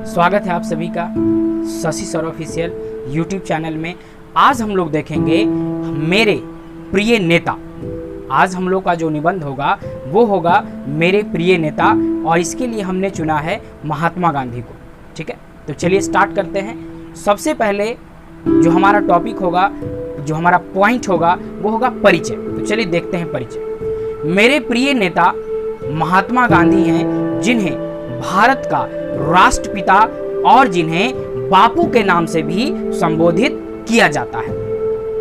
स्वागत है आप सभी का Shashi sir official YouTube channel में। आज हम लोग देखेंगे मेरे प्रिय नेता। आज हम लोग का जो निबंध होगा वो होगा मेरे प्रिय नेता, और इसके लिए हमने चुना है महात्मा गांधी को। ठीक है, तो चलिए स्टार्ट करते हैं। सबसे पहले जो हमारा टॉपिक होगा, जो हमारा पॉइंट होगा वो होगा परिचय। तो चलिए देखते हैं परिचय। मेरे प्रिय नेता महात्मा गांधी हैं, जिन्हें भारत का राष्ट्रपिता और जिन्हें बापू के नाम से भी संबोधित किया जाता है।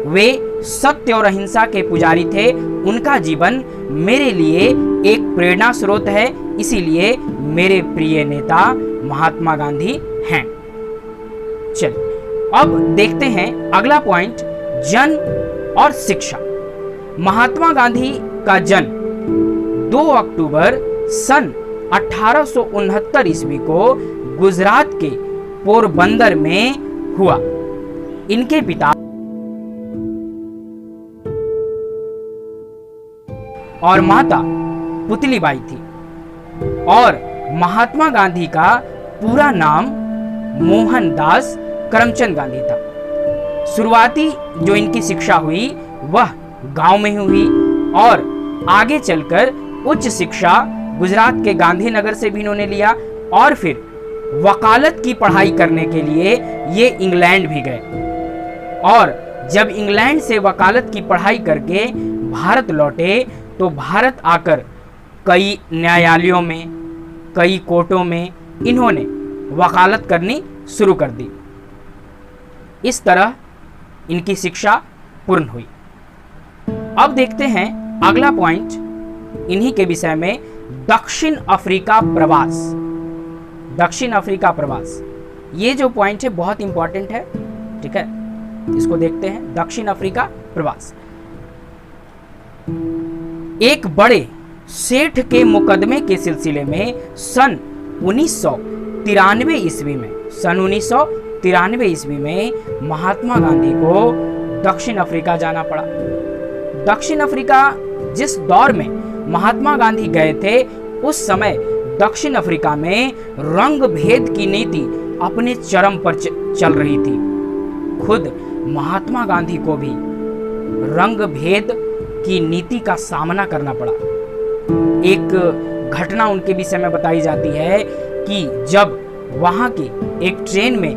वे सत्य और अहिंसा के पुजारी थे। उनका जीवन मेरे लिए एक प्रेरणा स्रोत है, इसीलिए मेरे प्रिय नेता महात्मा गांधी हैं। चलिए अब देखते हैं अगला पॉइंट, जन्म और शिक्षा। महात्मा गांधी का जन्म 2 अक्टूबर सन 1869 ईस्वी को गुजरात के पोरबंदर में हुआ। इनके पिता और माता पुतलीबाई थी, और महात्मा गांधी का पूरा नाम मोहनदास करमचंद गांधी था। शुरुआती जो इनकी शिक्षा हुई वह गांव में हुई, और आगे चलकर उच्च शिक्षा गुजरात के गांधीनगर से भी इन्होंने लिया, और फिर वकालत की पढ़ाई करने के लिए ये इंग्लैंड भी गए। और जब इंग्लैंड से वकालत की पढ़ाई करके भारत लौटे तो भारत आकर कई न्यायालयों में, कई कोर्टों में इन्होंने वकालत करनी शुरू कर दी। इस तरह इनकी शिक्षा पूर्ण हुई। अब देखते हैं अगला पॉइंट इन्हीं के विषय में, दक्षिण अफ्रीका प्रवास। दक्षिण अफ्रीका प्रवास, ये जो पॉइंट है बहुत इंपॉर्टेंट है। ठीक है, इसको देखते हैं। दक्षिण अफ्रीका प्रवास एक बड़े सेठ के मुकदमे के सिलसिले में सन 1993 ईस्वी में महात्मा गांधी को दक्षिण अफ्रीका जाना पड़ा। दक्षिण अफ्रीका जिस दौर में महात्मा गांधी गए थे, उस समय दक्षिण अफ्रीका में रंग भेद की नीति अपने चरम पर चल रही थी। खुद महात्मा गांधी को भी रंग भेद की नीति का सामना करना पड़ा। एक घटना उनके विषय में बताई जाती है कि जब वहां की एक ट्रेन में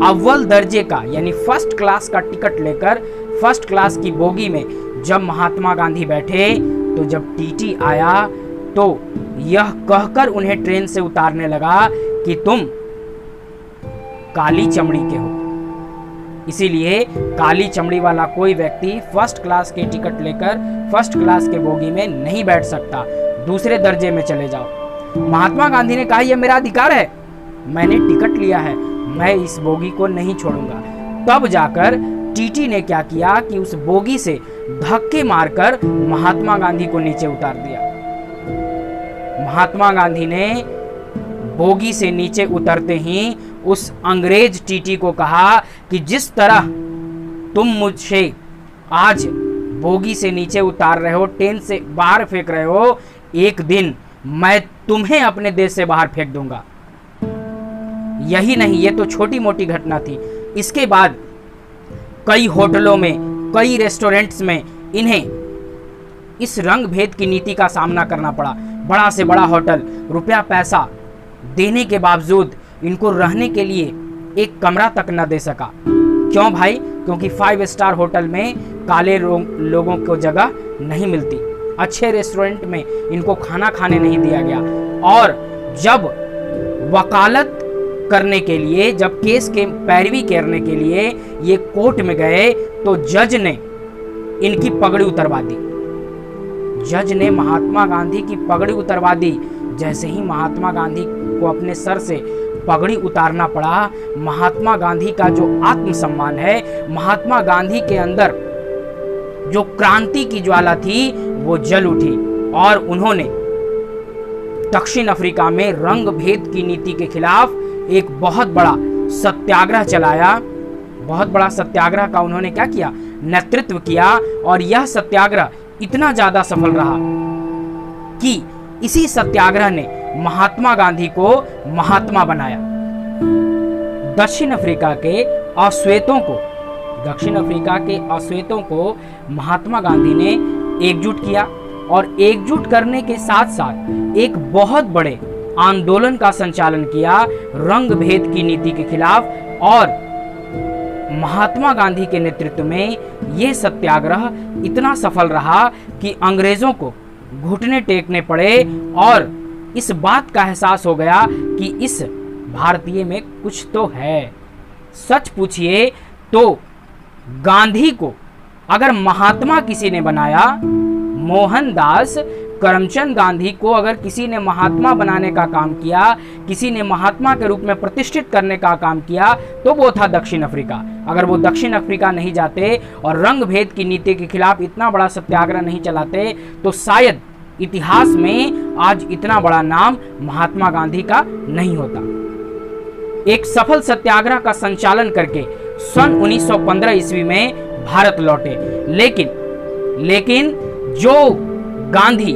अव्वल दर्जे का यानी फर्स्ट क्लास का टिकट लेकर फर्स्ट क्लास की बोगी में जब महात्मा गांधी बैठे, तो जब टीटी आया तो यह कहकर उन्हें ट्रेन से उतारने लगा कि तुम काली चमड़ी के हो, इसीलिए काली चमड़ी वाला कोई व्यक्ति फर्स्ट क्लास के टिकट लेकर फर्स्ट क्लास के बोगी में नहीं बैठ सकता, दूसरे दर्जे में चले जाओ। महात्मा गांधी ने कहा यह मेरा अधिकार है, मैंने टिकट लिया है, मैं इस बोगी को नहीं छोड़ूंगा। तब जाकर टीटी ने क्या किया कि उस बोगी से धक्के मारकर महात्मा गांधी को नीचे उतार दिया। महात्मा गांधी ने बोगी से नीचे उतरते ही उस अंग्रेज टीटी को कहा कि जिस तरह तुम मुझे आज बोगी से नीचे उतार रहे हो, ट्रेन से बाहर फेंक रहे हो, एक दिन मैं तुम्हें अपने देश से बाहर फेंक दूंगा। यही नहीं, ये तो छोटी मोटी घटना थी। इसके बाद कई होटलों में, कई रेस्टोरेंट्स में इन्हें इस रंग भेद की नीति का सामना करना पड़ा। बड़ा से बड़ा होटल रुपया पैसा देने के बावजूद इनको रहने के लिए एक कमरा तक न दे सका। क्यों भाई? क्योंकि 5 स्टार होटल में काले लोगों को जगह नहीं मिलती, अच्छे रेस्टोरेंट में इनको खाना खाने नहीं दिया गया। और जब वकालत करने के लिए, जब केस के पैरवी करने के लिए ये कोर्ट में गए, तो जज ने इनकी पगड़ी उतरवा दी। जज ने महात्मा गांधी की पगड़ी उतरवा दी। जैसे ही महात्मा गांधी को अपने सर से पगड़ी उतारना पड़ा, महात्मा गांधी का जो आत्मसम्मान है, महात्मा गांधी के अंदर जो क्रांति की ज्वाला थी वो जल उठी, और उन्होंने दक्षिण अफ्रीका में रंग भेद की नीति के खिलाफ एक बहुत बड़ा सत्याग्रह चलाया। बहुत बड़ा सत्याग्रह का उन्होंने क्या किया? नेतृत्व किया। और यह सत्याग्रह इतना ज्यादा सफल रहा कि इसी सत्याग्रह ने महात्मा गांधी को महात्मा बनाया। दक्षिण अफ्रीका के अश्वेतों को महात्मा गांधी ने एकजुट किया और एकजुट करने के साथ साथ एक बहुत बड़े आंदोलन का संचालन किया रंग भेद की नीति के खिलाफ। और महात्मा गांधी के नेतृत्व में यह सत्याग्रह इतना सफल रहा कि अंग्रेजों को घुटने टेकने पड़े और इस बात का एहसास हो गया कि इस भारतीय में कुछ तो है। सच पूछिए तो गांधी को अगर महात्मा किसी ने बनाया, मोहनदास करमचंद गांधी को अगर किसी ने महात्मा बनाने का काम किया, किसी ने महात्मा के रूप में प्रतिष्ठित करने का काम किया, तो वो था दक्षिण अफ्रीका। अगर वो दक्षिण अफ्रीका नहीं जाते और रंग भेद की नीति के खिलाफ इतना बड़ा सत्याग्रह नहीं चलाते तो शायद इतिहास में आज इतना बड़ा नाम महात्मा गांधी का नहीं होता। एक सफल सत्याग्रह का संचालन करके सन 1915 ईस्वी में भारत लौटे, लेकिन जो गांधी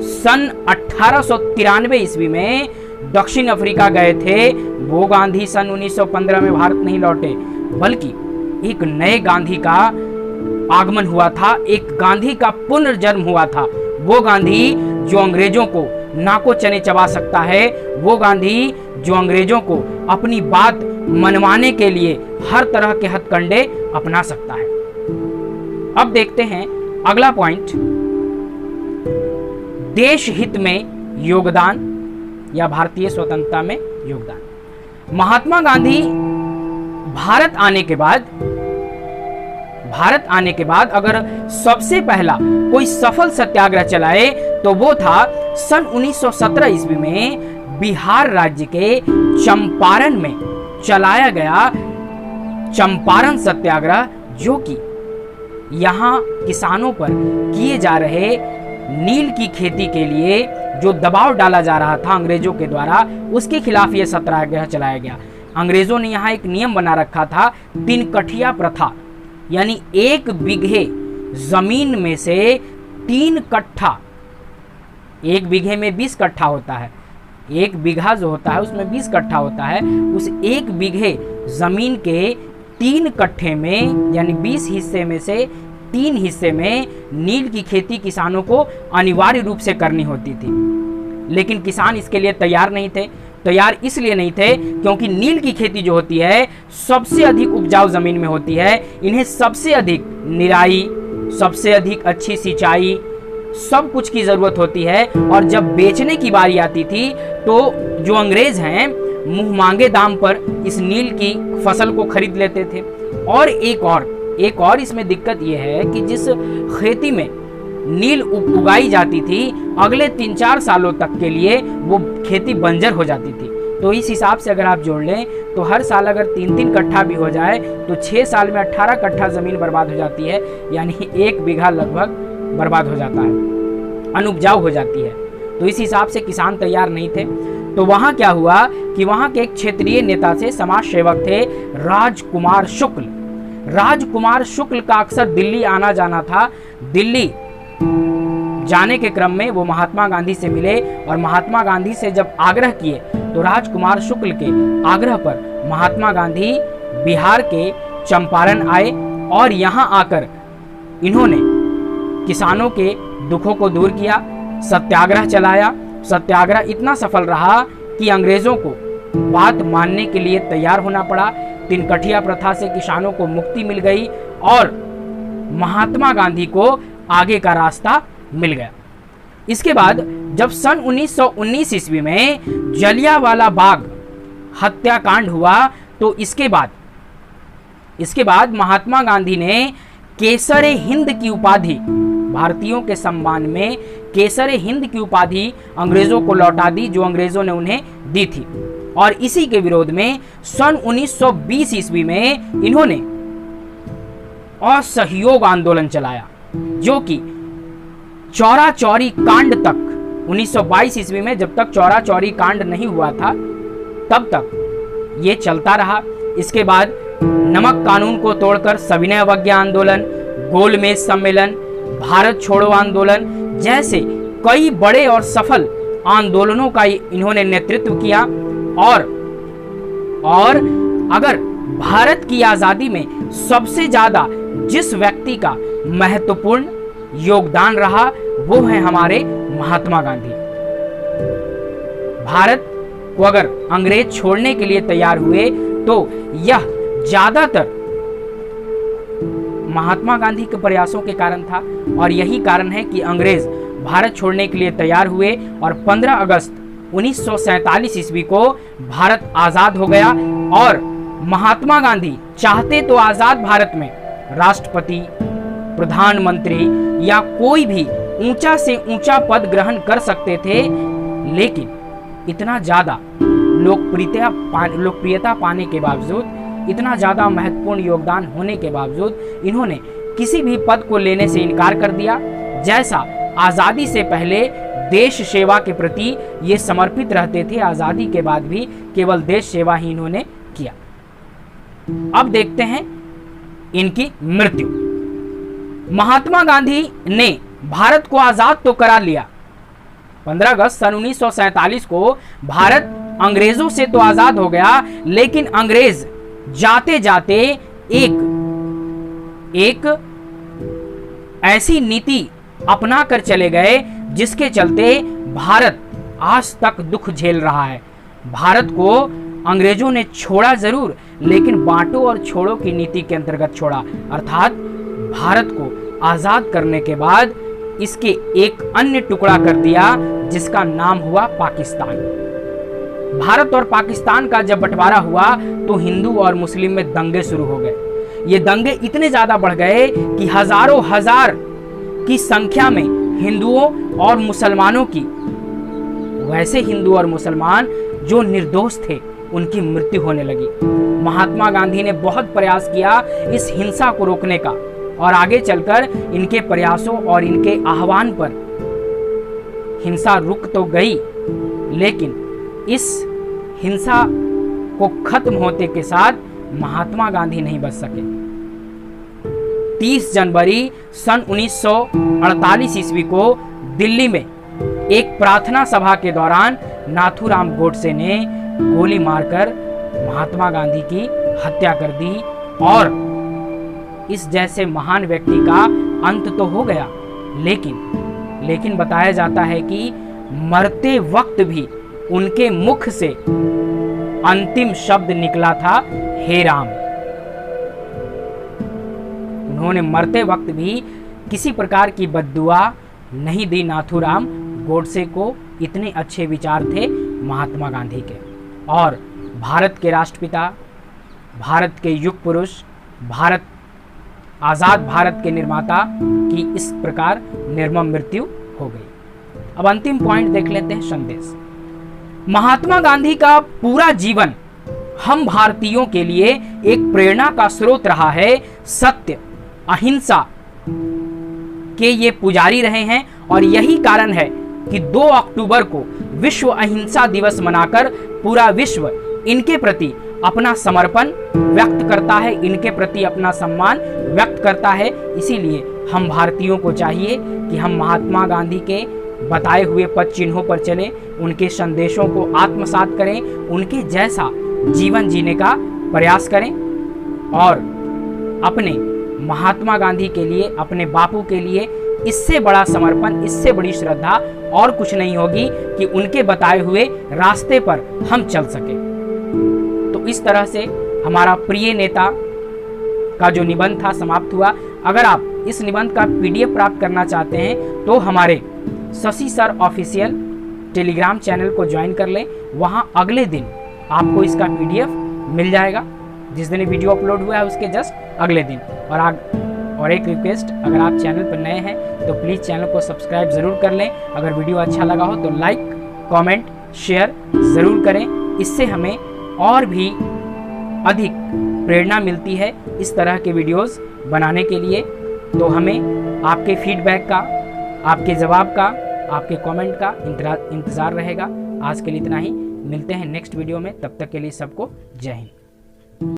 सन 1893 ईस्वी में दक्षिण अफ्रीका गए थे, वो गांधी सन 1915 में भारत नहीं लौटे, बल्कि एक नए गांधी का आगमन हुआ था, एक गांधी का पुनर्जन्म हुआ था। वो गांधी जो अंग्रेजों को नाको चने चबा सकता है, वो गांधी जो अंग्रेजों को अपनी बात मनवाने के लिए हर तरह के हथकंडे अपना सकता है। अब देखते हैं अगला पॉइंट, देश हित में योगदान या भारतीय स्वतंत्रता में योगदान। महात्मा गांधी भारत आने के बाद अगर सबसे पहला कोई सफल सत्याग्रह चलाए तो वो था सन 1917 ईस्वी में बिहार राज्य के चंपारण में चलाया गया चंपारण सत्याग्रह, जो कि यहाँ किसानों पर किए जा रहे नील की खेती के लिए जो दबाव डाला जा रहा था अंग्रेजों के द्वारा, उसके खिलाफ यह सत्याग्रह चलाया गया। अंग्रेजों ने यहाँ एक नियम बना रखा था, 3 कठिया प्रथा, यानी 1 बीघे जमीन में से 3 कट्ठा, 1 बीघे में 20 कट्ठा होता है, 1 बीघा जो होता है उसमें 20 कट्ठा होता है, उस 1 बीघे जमीन के 3 कट्ठे में यानी 20 हिस्से में से 3 हिस्से में नील की खेती किसानों को अनिवार्य रूप से करनी होती थी। लेकिन किसान इसके लिए तैयार नहीं थे। तैयार इसलिए नहीं थे क्योंकि नील की खेती जो होती है सबसे अधिक उपजाऊ जमीन में होती है, इन्हें सबसे अधिक निराई, सबसे अधिक अच्छी सिंचाई, सब कुछ की जरूरत होती है। और जब बेचने की बारी आती थी तो जो अंग्रेज हैं मुंह मांगे दाम पर इस नील की फसल को खरीद लेते थे। और एक और इसमें दिक्कत यह है कि जिस खेती में नील उगाई जाती थी, अगले 3-4 सालों तक के लिए वो खेती बंजर हो जाती थी। तो इस हिसाब से अगर आप जोड़ लें तो हर साल अगर 3-3 कट्ठा भी हो जाए तो 6 साल में 18 कट्ठा जमीन बर्बाद हो जाती है, यानी 1 बीघा लगभग बर्बाद हो जाता है, अनुपजाऊ हो जाती है। तो इस हिसाब से किसान तैयार नहीं थे। तो वहां क्या हुआ कि वहां के एक क्षेत्रीय नेता से समाज सेवक थे राजकुमार शुक्ल। राजकुमार शुक्ल का अक्सर दिल्ली आना जाना था। दिल्ली जाने के क्रम में वो महात्मा गांधी से मिले और महात्मा गांधी से जब आग्रह किए तो राजकुमार शुक्ल के आग्रह पर महात्मा गांधी बिहार के चंपारण आए और यहाँ आकर इन्होंने किसानों के दुखों को दूर किया, सत्याग्रह चलाया। सत्याग्रह इतना सफल रहा कि अंग्रेजों को बात मानने के लिए तैयार होना पड़ा। 3 कठिया प्रथा से किसानों को मुक्ति मिल गई और महात्मा गांधी को आगे का रास्ता मिल गया। इसके बाद जब सन 1919 ईस्वी में जलियांवाला बाग हत्याकांड हुआ तो इसके बाद महात्मा गांधी ने केसरे हिंद की उपाधि, भारतीयों के सम्मान में केसरे हिंद की उपाधि अंग्रेजों को लौटा दी जो अंग्रेजों ने उन्हें दी थी। और इसी के विरोध में सन 1920 ईस्वी में इन्होंने असहयोग आंदोलन चलाया, जो कि चौरा चौरी कांड तक 1922 ईस्वी में जब तक चौरा चौरी कांड नहीं हुआ था तब तक ये चलता रहा। इसके बाद नमक कानून को तोड़कर सविनय अवज्ञा आंदोलन, गोलमेज सम्मेलन, भारत छोड़ो आंदोलन जैसे कई बड़े और सफल आंदोलनों का इन्होंने नेतृत्व किया और अगर भारत की आजादी में सबसे ज्यादा जिस व्यक्ति का महत्वपूर्ण योगदान रहा वो है हमारे महात्मा गांधी। भारत को अगर अंग्रेज छोड़ने के लिए तैयार हुए तो यह ज्यादातर महात्मा गांधी के प्रयासों के कारण था, और यही कारण है कि अंग्रेज भारत छोड़ने के लिए तैयार हुए और 15 अगस्त 1947 ईस्वी को भारत आजाद हो गया। और महात्मा गांधी चाहते तो आजाद भारत में राष्ट्रपति, प्रधानमंत्री या कोई भी ऊंचा से ऊंचा पद ग्रहण कर सकते थे, लेकिन इतना ज्यादा लोकप्रियता पाने के बावजूद, इतना ज्यादा महत्वपूर्ण योगदान होने के बावजूद इन्होंने किसी भी पद को लेने से इनकार कर दिया। जैसा आजादी से पहले देश सेवा के प्रति ये समर्पित रहते थे, आजादी के बाद भी केवल देश सेवा ही इन्होंने किया। अब देखते हैं इनकी मृत्यु। महात्मा गांधी ने भारत को आजाद तो करा लिया। 15 अगस्त सन 1947 को भारत अंग्रेजों से तो आजाद हो गया, लेकिन अंग्रेज जाते जाते एक ऐसी नीति अपना कर चले गए जिसके चलते भारत आज तक दुख झेल रहा है। भारत को अंग्रेजों ने छोड़ा जरूर, लेकिन बांटो और छोड़ो की नीति के अंतर्गत छोड़ा, अर्थात भारत को आजाद करने के बाद इसके एक अन्य टुकड़ा कर दिया जिसका नाम हुआ पाकिस्तान। भारत और पाकिस्तान का जब बंटवारा हुआ तो हिंदू और मुस्लिम में दंगे शुरू हो गए। ये दंगे इतने ज्यादा बढ़ गए कि हजारों हजार की संख्या में हिंदुओं और मुसलमानों की, वैसे हिंदू और मुसलमान जो निर्दोष थे, उनकी मृत्यु होने लगी। महात्मा गांधी ने बहुत प्रयास किया इस हिंसा को रोकने का, और आगे चलकर इनके प्रयासों और इनके आह्वान पर हिंसा रुक तो गई, लेकिन इस हिंसा को खत्म होते के साथ महात्मा गांधी नहीं बच सके। 30 जनवरी सन 1948 ईस्वी को दिल्ली में एक प्रार्थना सभा के दौरान नाथूराम गोडसे ने गोली मारकर महात्मा गांधी की हत्या कर दी, और इस जैसे महान व्यक्ति का अंत तो हो गया, लेकिन बताया जाता है कि मरते वक्त भी उनके मुख से अंतिम शब्द निकला था, हे राम। उन्होंने मरते वक्त भी किसी प्रकार की बद्दुआ नहीं दी नाथूराम गोडसे को। इतने अच्छे विचार थे महात्मा गांधी के। और भारत के राष्ट्रपिता, भारत के युग पुरुष, आजाद भारत के निर्माता की इस प्रकार निर्मम मृत्यु हो गई। अब अंतिम पॉइंट देख लेते हैं, संदेश। महात्मा गांधी का पूरा जीवन हम भारतीयों के लिए एक प्रेरणा का स्रोत रहा है। सत्य, अहिंसा के ये पुजारी रहे हैं, और यही कारण है कि 2 अक्टूबर को विश्व अहिंसा दिवस मनाकर पूरा विश्व इनके प्रति अपना समर्पण व्यक्त करता है, इनके प्रति अपना सम्मान व्यक्त करता है। इसीलिए हम भारतीयों को चाहिए कि हम महात्मा गांधी के बताए हुए पद चिन्हों पर चलें, उनके संदेशों को आत्मसात करें, उनके जैसा जीवन जीने का प्रयास करें, और अपने महात्मा गांधी के लिए, अपने बापू के लिए इससे बड़ा समर्पण, इससे बड़ी श्रद्धा और कुछ नहीं होगी कि उनके बताए हुए रास्ते पर हम चल सके। तो इस तरह से हमारा प्रिय नेता का जो निबंध था समाप्त हुआ। अगर आप इस निबंध का PDF प्राप्त करना चाहते हैं तो हमारे Shashi sir official Telegram channel को ज्वाइन कर लें। वहां अगले दिन आपको इसका PDF मिल जाएगा, जिस दिन वीडियो अपलोड हुआ है उसके जस्ट अगले दिन। और एक रिक्वेस्ट, अगर आप चैनल पर नए हैं तो प्लीज़ चैनल को सब्सक्राइब ज़रूर कर लें। अगर वीडियो अच्छा लगा हो तो लाइक, कमेंट, शेयर ज़रूर करें। इससे हमें और भी अधिक प्रेरणा मिलती है इस तरह के वीडियोस बनाने के लिए। तो हमें आपके फीडबैक का, आपके जवाब का, आपके कमेंट का इंतज़ार रहेगा। आज के लिए इतना ही, मिलते हैं नेक्स्ट वीडियो में। तब तक के लिए सबको जय हिंद।